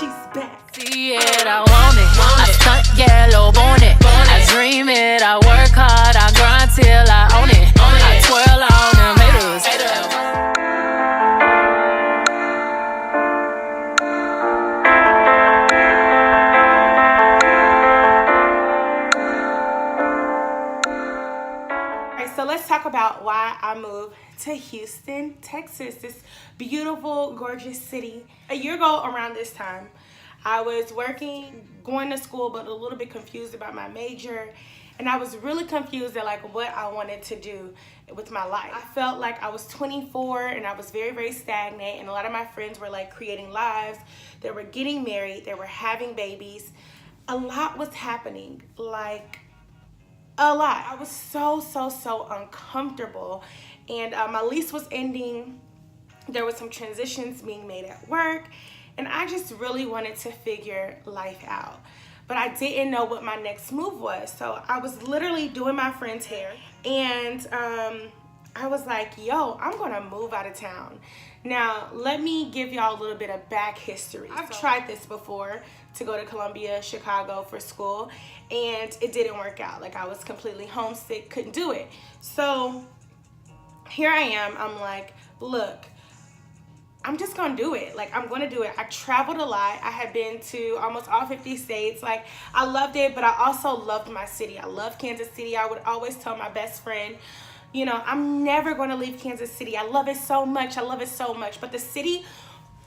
She's back. See it, I want it. I stunt yellow on it. I dream it, I work hard, I grind till I own it. I twirl on them haters. Alright, so let's talk about why I moved to Houston, Texas, this beautiful, gorgeous city. A year ago around this time, I was working, going to school, but a little bit confused about my major. And I was really confused at like what I wanted to do with my life. I felt like I was 24 and I was very, very stagnant. And a lot of my friends were like creating lives. They were getting married. They were having babies. A lot was happening, like a lot. I was so uncomfortable. And my lease was ending. There was some transitions being made at work. And I just really wanted to figure life out. But I didn't know what my next move was. So I was literally doing my friend's hair. And I was like, yo, I'm gonna move out of town. Now, let me give y'all a little bit of back history. I've tried this before to go to Columbia, Chicago for school. And it didn't work out. Like I was completely homesick, couldn't do it. So here I am, I'm like, look, I'm just gonna do it. Like, I'm gonna do it. I traveled a lot. I had been to almost all 50 states. Like, I loved it, but I also loved my city. I love Kansas City. I would always tell my best friend, you know, I'm never gonna leave Kansas City. I love it so much. I love it so much. But the city,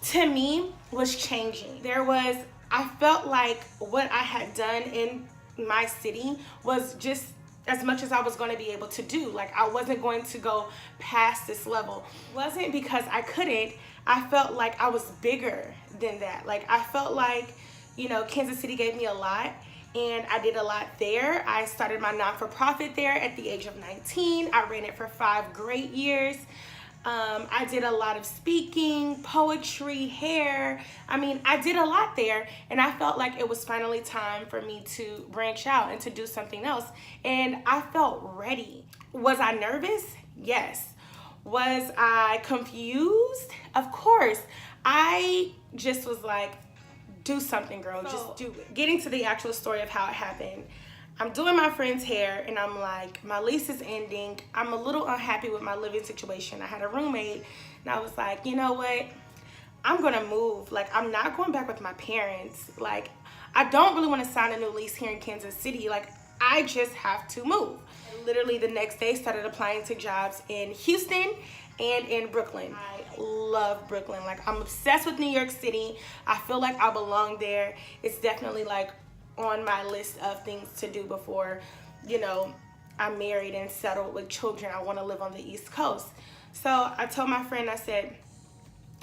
to me, was changing. I felt like what I had done in my city was just as much as I was going to be able to do. Like, I wasn't going to go past this level. It wasn't because I couldn't. I felt like I was bigger than that. Like, I felt like, you know, Kansas City gave me a lot and I did a lot there. I started my non-for-profit there at the age of 19. I ran it for 5 great years. I did a lot of speaking, poetry, hair. I mean, I did a lot there, and I felt like it was finally time for me to branch out and to do something else. And I felt ready. Was I nervous? Yes. Was I confused? Of course. I just was like, do something, girl. Just do it. Getting to the actual story of how it happened. I'm doing my friend's hair and I'm like, my lease is ending. I'm a little unhappy with my living situation. I had a roommate and I was like, you know what? I'm gonna move. Like, I'm not going back with my parents. Like, I don't really want to sign a new lease here in Kansas City. Like, I just have to move. And literally the next day started applying to jobs in Houston and in Brooklyn. I love Brooklyn. Like, I'm obsessed with New York City. I feel like I belong there. It's definitely like on my list of things to do before, you know, I'm married and settled with children. I want to live on the East Coast. So I told my friend, I said,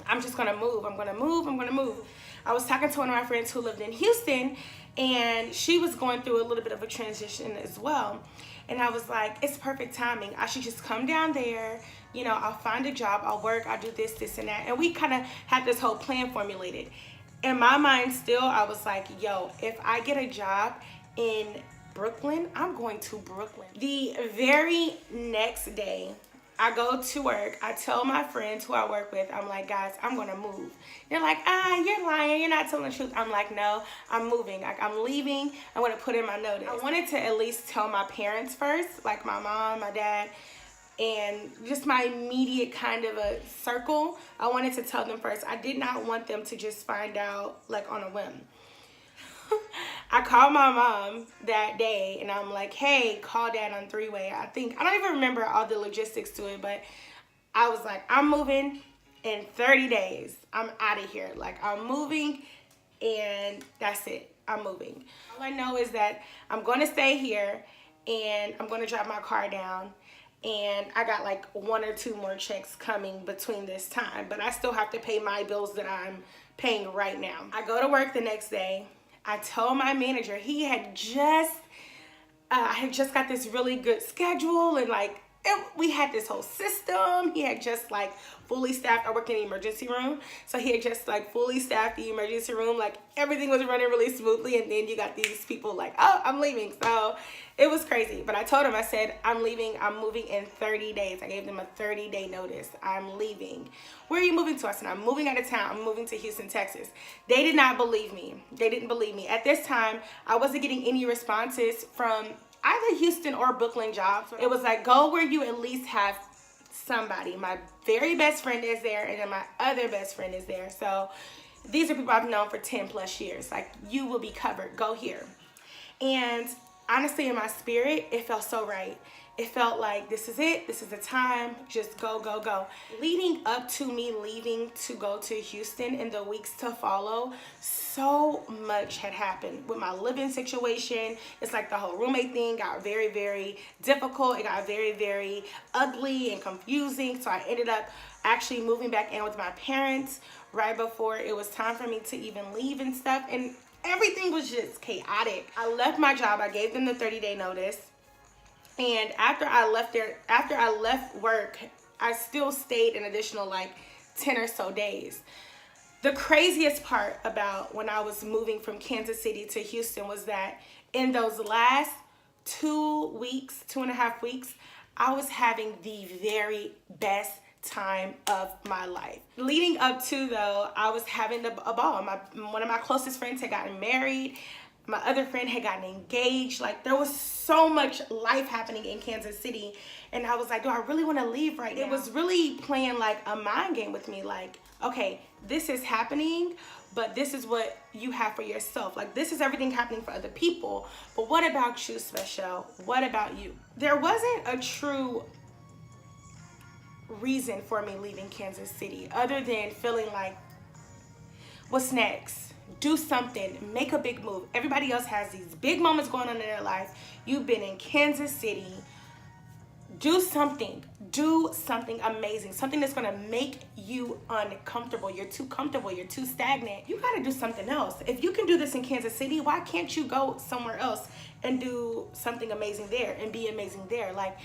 I'm just gonna move. I'm gonna move. I was talking to one of my friends who lived in Houston and she was going through a little bit of a transition as well. And I was like, it's perfect timing. I should just come down there, you know, I'll find a job, I'll work, I'll do this and that. And we kind of had this whole plan formulated. In my mind still, I was like, yo, if I get a job in Brooklyn, I'm going to Brooklyn. The very next day, I go to work. I tell my friends who I work with, I'm like, guys, I'm going to move. They're like, you're lying. You're not telling the truth. I'm like, no, I'm moving. Like, I'm leaving. I'm going to put in my notice. I wanted to at least tell my parents first, like my mom, my dad, and just my immediate kind of a circle. I wanted to tell them first. I did not want them to just find out like on a whim. I called my mom that day and I'm like, hey, call dad on 3-way. I don't even remember all the logistics to it, but I was like, I'm moving in 30 days. I'm out of here. Like, I'm moving and that's it. I'm moving. All I know is that I'm going to stay here and I'm going to drive my car down. And I got like 1 or 2 more checks coming between this time, but I still have to pay my bills that I'm paying right now. I go to work the next day. I told my manager, he had just, I had just got this really good schedule and like we had this whole system. He had just like fully staffed. I work in the emergency room, so he had just like fully staffed the emergency room. Like everything was running really smoothly, and then you got these people like, oh, I'm leaving. So it was crazy. But I told him, I said, I'm leaving. I'm moving in 30 days. I gave them a 30-day notice. I'm leaving. Where are you moving to? I said, I'm moving out of town. I'm moving to Houston, Texas. They did not believe me. They didn't believe me. At this time, I wasn't getting any responses from either Houston or Brooklyn jobs. It was like, go where you at least have somebody. My very best friend is there, and then my other best friend is there. So these are people I've known for 10 plus years. Like, you will be covered. Go here. And honestly, in my spirit, it felt so right. It felt like this is it. This is the time. Just go, go, go. Leading up to me leaving to go to Houston in the weeks to follow, so much had happened with my living situation. It's like the whole roommate thing got very, very difficult. It got very, very ugly and confusing. So I ended up actually moving back in with my parents right before it was time for me to even leave and stuff. And everything was just chaotic. I left my job. I gave them the 30-day notice. And after I left work, I still stayed an additional like 10 or so days. The craziest part about when I was moving from Kansas City to Houston was that in those last 2.5 weeks, I was having the very best time of my life. Leading up to, though, I was having a ball. One of my closest friends had gotten married. My other friend had gotten engaged. Like, there was so much life happening in Kansas City. And I was like, do I really want to leave right now? It was really playing like a mind game with me. Like, okay, this is happening, but this is what you have for yourself. Like, this is everything happening for other people. But what about you, SparklingChelle? What about you? There wasn't a true reason for me leaving Kansas City other than feeling like, what's next? Do something, make a big move. Everybody else has these big moments going on in their life. You've been in Kansas City. Do something amazing, something that's gonna make you uncomfortable. You're too comfortable, you're too stagnant. You gotta do something else. If you can do this in Kansas City, why can't you go somewhere else and do something amazing there and be amazing there? Like,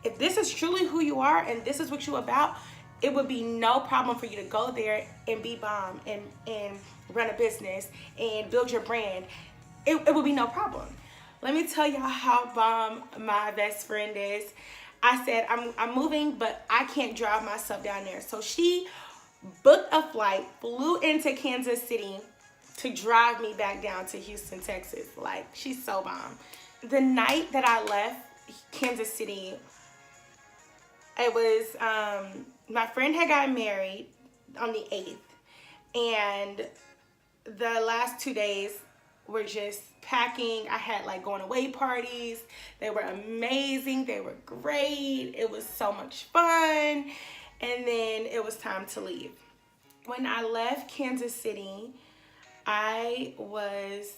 if this is truly who you are and this is what you're about, it would be no problem for you to go there and be bomb and run a business and build your brand. It would be no problem. Let me tell y'all how bomb my best friend is. I said, I'm moving, but I can't drive myself down there. So she booked a flight, flew into Kansas City to drive me back down to Houston, Texas. Like, she's so bomb. The night that I left Kansas City, it was, my friend had gotten married on the 8th, and the last 2 days were just packing. I had like going away parties. They were amazing. They were great. It was so much fun. And then it was time to leave. When I left Kansas City, I was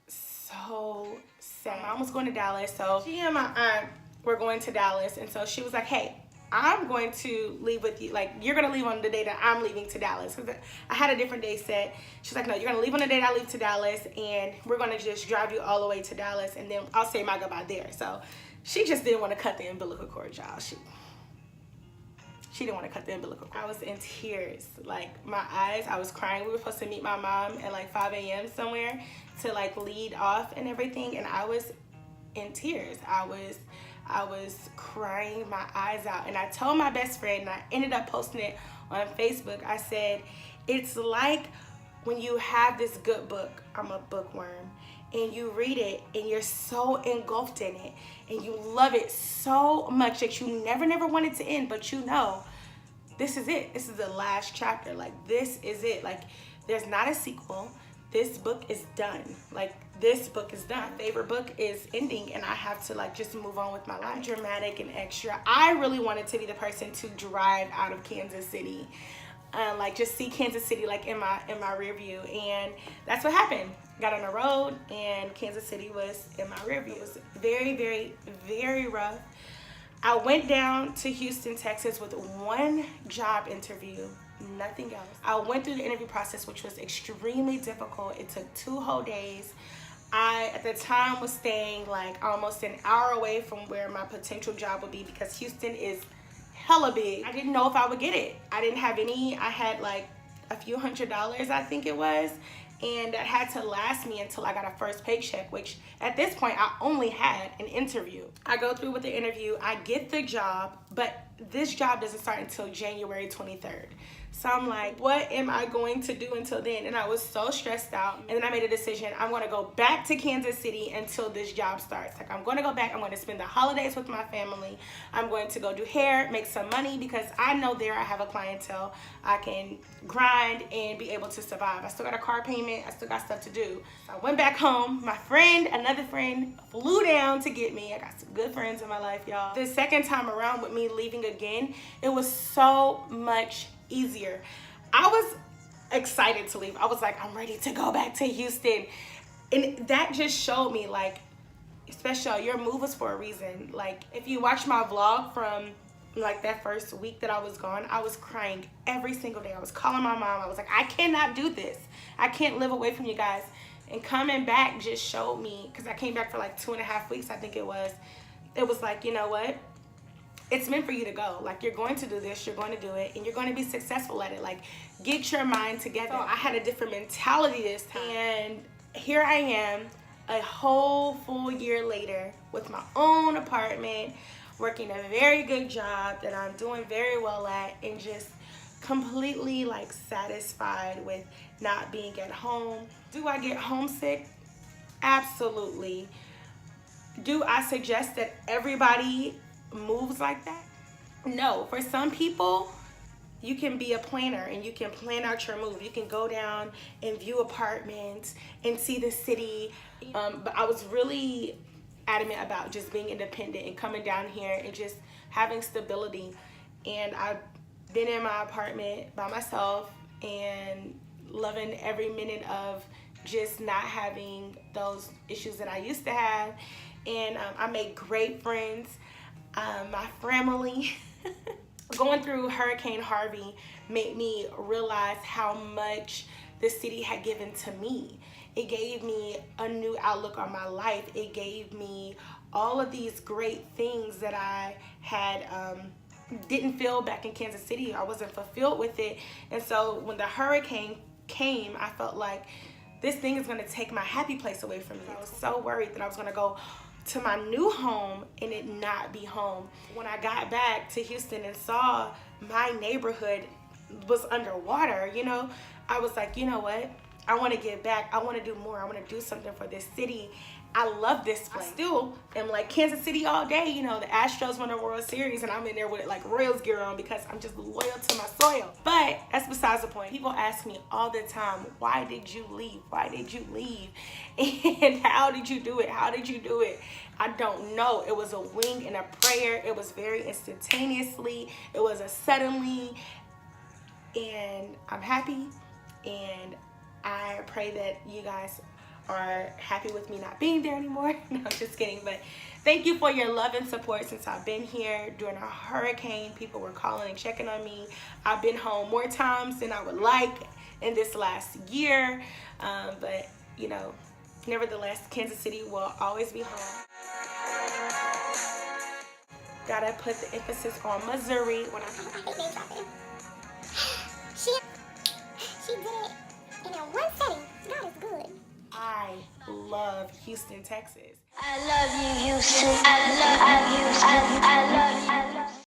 so sad. My mom was going to Dallas, so she and my aunt were going to Dallas, and so she was like, hey, I'm going to leave with you. Like, you're going to leave on the day that I'm leaving to Dallas. Because I had a different day set. She's like, no, you're going to leave on the day that I leave to Dallas. And we're going to just drive you all the way to Dallas. And then I'll say my goodbye there. So she just didn't want to cut the umbilical cord, y'all. She didn't want to cut the umbilical cord. I was in tears. Like, my eyes, I was crying. We were supposed to meet my mom at like 5 a.m. somewhere to like lead off and everything. And I was in tears. I was crying my eyes out, and I told my best friend, and I ended up posting it on Facebook. I said, it's like when you have this good book, I'm a bookworm, and you read it and you're so engulfed in it and you love it so much that you never want it to end, but you know, this is it. This is the last chapter. Like, this is it. Like, there's not a sequel. This book is done. Like, this book is done. Favorite book is ending, and I have to like just move on with my life. I'm dramatic and extra. I really wanted to be the person to drive out of Kansas City, like just see Kansas City like in my rear view, and that's what happened. Got on the road, and Kansas City was in my rear view. It was very, very, very rough. I went down to Houston, Texas with one job interview. Nothing else. I went through the interview process, which was extremely difficult. It took 2 whole days. I, at the time, was staying like almost an hour away from where my potential job would be because Houston is hella big. I didn't know if I would get it. I didn't have any. I had like a few $100s, I think it was, and that had to last me until I got a first paycheck, which at this point I only had an interview. I go through with the interview, I get the job, but this job doesn't start until January 23rd. So I'm like, what am I going to do until then? And I was so stressed out. And then I made a decision. I'm going to go back to Kansas City until this job starts. Like, I'm going to go back. I'm going to spend the holidays with my family. I'm going to go do hair, make some money, because I know there I have a clientele. I can grind and be able to survive. I still got a car payment. I still got stuff to do. So I went back home. My friend, another friend, flew down to get me. I got some good friends in my life, y'all. The second time around with me leaving again, it was so much easier. I was excited to leave. I was like, I'm ready to go back to Houston. And that just showed me, like, especially your move was for a reason. Like, if you watch my vlog from like that first week that I was gone, I was crying every single day. I was calling my mom. I was like, I cannot do this. I can't live away from you guys. And coming back just showed me, because I came back for like 2.5 weeks, I think it was like, you know what? It's meant for you to go. Like, you're going to do this, you're going to do it, and you're going to be successful at it. Like, get your mind together. So I had a different mentality this time. And here I am, a whole full year later, with my own apartment, working a very good job that I'm doing very well at, and just completely like satisfied with not being at home. Do I get homesick? Absolutely. Do I suggest that everybody moves like that? No. For some people, you can be a planner and you can plan out your move. You can go down and view apartments and see the city. But I was really adamant about just being independent and coming down here and just having stability. And I've been in my apartment by myself and loving every minute of just not having those issues that I used to have. And I made great friends. My family. Going through Hurricane Harvey made me realize how much the city had given to me. It gave me a new outlook on my life. It gave me all of these great things that I had didn't feel back in Kansas City. I wasn't fulfilled with it. And so when the hurricane came, I felt like this thing is going to take my happy place away from me. I was so worried that I was going to go to my new home and it not be home. When I got back to Houston and saw my neighborhood was underwater, you know, I was like, you know what? I want to get back. I want to do more. I want to do something for this city. I love this place. I still am like Kansas City all day. You know, the Astros won the World Series and I'm in there with like Royals gear on because I'm just loyal to my soil. But that's besides the point. People ask me all the time, why did you leave? Why did you leave? And how did you do it? How did you do it? I don't know. It was a wing and a prayer. It was very instantaneously. It was a suddenly. And I'm happy. And I pray that you guys are happy with me not being there anymore. No, I'm just kidding. But thank you for your love and support since I've been here. During a hurricane, people were calling and checking on me. I've been home more times than I would like in this last year. But, you know, nevertheless, Kansas City will always be home. Gotta put the emphasis on Missouri when I She did it in a one setting. God is good. I love Houston, Texas. I love you, Houston. I love you, Houston. I love you.